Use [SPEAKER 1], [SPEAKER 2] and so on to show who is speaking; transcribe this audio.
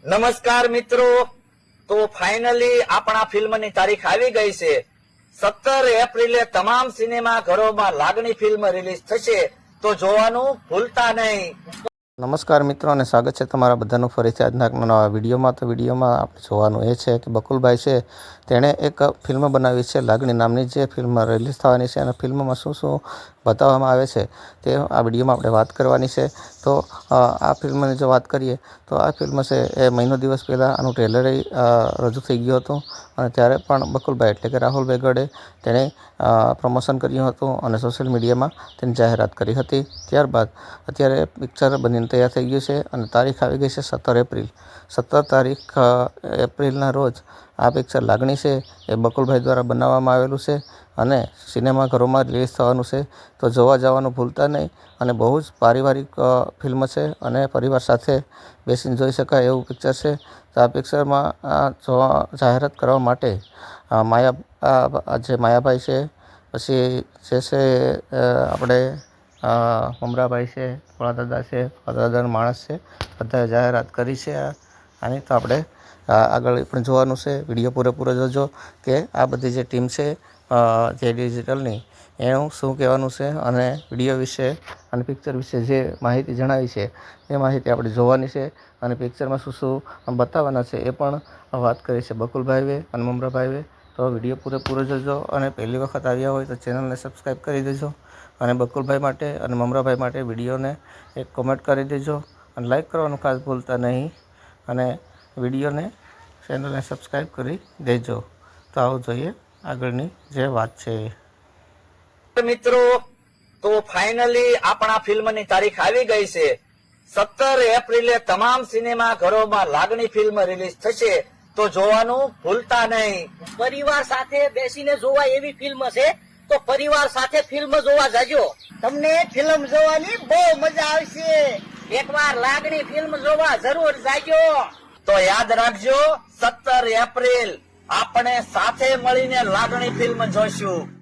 [SPEAKER 1] નમસ્કાર મિત્રો, તો ફાઇનલી આપણા ફિલ્મની તારીખ આવી ગઈ છે। 17 એપ્રિલે તમામ સિનેમા ઘરોમાં લાગણી ફિલ્મ રિલીઝ થશે, તો જોવાનું ભૂલતા નહીં।
[SPEAKER 2] નમસ્કાર મિત્રો અને સ્વાગત છે તમારા બધાનું ફરીથી આજના નવા વિડીયોમાં। તો વિડીયોમાં આપણે જોવાનું એ છે કે બકુલભાઈ છે તેણે એક ફિલ્મ બનાવી છે લાગણી નામની, જે ફિલ્મ રિલીઝ થવાની છે અને ફિલ્મમાં શું શું બતાવવામાં આવે છે તે આ વિડીયોમાં આપણે વાત કરવાની છે। તો આ ફિલ્મની જો વાત કરીએ તો આ ફિલ્મ છે એ મહિનો દિવસ પહેલાં આનું ટ્રેલર રજૂ થઈ ગયું હતું અને ત્યારે પણ બકુલભાઈ એટલે કે રાહુલ વેગડે તેણે પ્રમોશન કર્યું હતું અને સોશિયલ મીડિયામાં તેની જાહેરાત કરી હતી। ત્યારબાદ અત્યારે પિક્ચર બનીને તૈયાર થઈ ગયું છે અને તારીખ આવી ગઈ છે 17 એપ્રિલ। 17 તારીખ એપ્રિલના રોજ આ પિક્ચર લાગણી છે એ બકુલભાઈ દ્વારા બનાવવામાં આવેલું છે અને સિનેમાઘરોમાં રિલીઝ થવાનું છે, તો જોવા જવાનું ભૂલતા નહીં। અને બહુ જ પારિવારિક ફિલ્મ છે અને પરિવાર સાથે બેસીને જોઈ શકાય એવું પિક્ચર છે। તો આ પિક્ચરમાં જાહેરાત કરવા માટે માયાભાઈ છે, પછી જે છે આપણે મમરાભાઈ છે, ભોળાદાદા છે, ભોળાદાદાનો માણસ છે, બધાએ જાહેરાત કરી છે આની। તો આપણે આગળ પણ જોવાનું છે, વિડીયો પૂરેપૂરો જોજો કે આ બધી જે ટીમ છે જે ડિજિટલની એનું શું કહેવાનું છે અને વિડીયો વિશે અને પિક્ચર વિશે જે માહિતી જણાવી છે એ માહિતી આપણે જોવાની છે અને પિક્ચરમાં શું શું બતાવવાના છે એ પણ વાત કરી છે બકુલભાઈએ અને મમરાભાઈએ। તો વિડીયો પૂરેપૂરો જોજો અને પહેલી વખત આવ્યા હોય તો ચેનલને સબસ્ક્રાઈબ કરી દેજો અને બકુલભાઈ માટે અને મમરાભાઈ માટે વિડીયોને એક કોમેન્ટ કરી દેજો અને લાઈક કરવાનું ખાસ ભૂલતા નહીં અને વિડીયોને ચેનલને સબસ્ક્રાઈબ કરી દેજો। તો આવું જોઈએ આગળની જે વાત છે।
[SPEAKER 1] મિત્રો, તો ફાઇનલી આપણા ફિલ્મની તારીખ આવી ગઈ છે। 17 એપ્રિલે તમામ સિનેમા ઘરોમાં લાગણી ફિલ્મ રિલીઝ થશે, તો જોવાનું ભૂલતા નહીં।
[SPEAKER 3] પરિવાર સાથે બેસીને જોવા એવી ફિલ્મ છે, તો પરિવાર સાથે ફિલ્મ જોવા જાજો। તમને ફિલ્મ જોવાની બહુ મજા આવશે। એકવાર લાગણી ફિલ્મ જોવા જરૂર જાજો।
[SPEAKER 1] તો યાદ રાખજો, 17 એપ્રિલ આપણે સાથે મળીને લાગણી ફિલ્મ જોઈશું।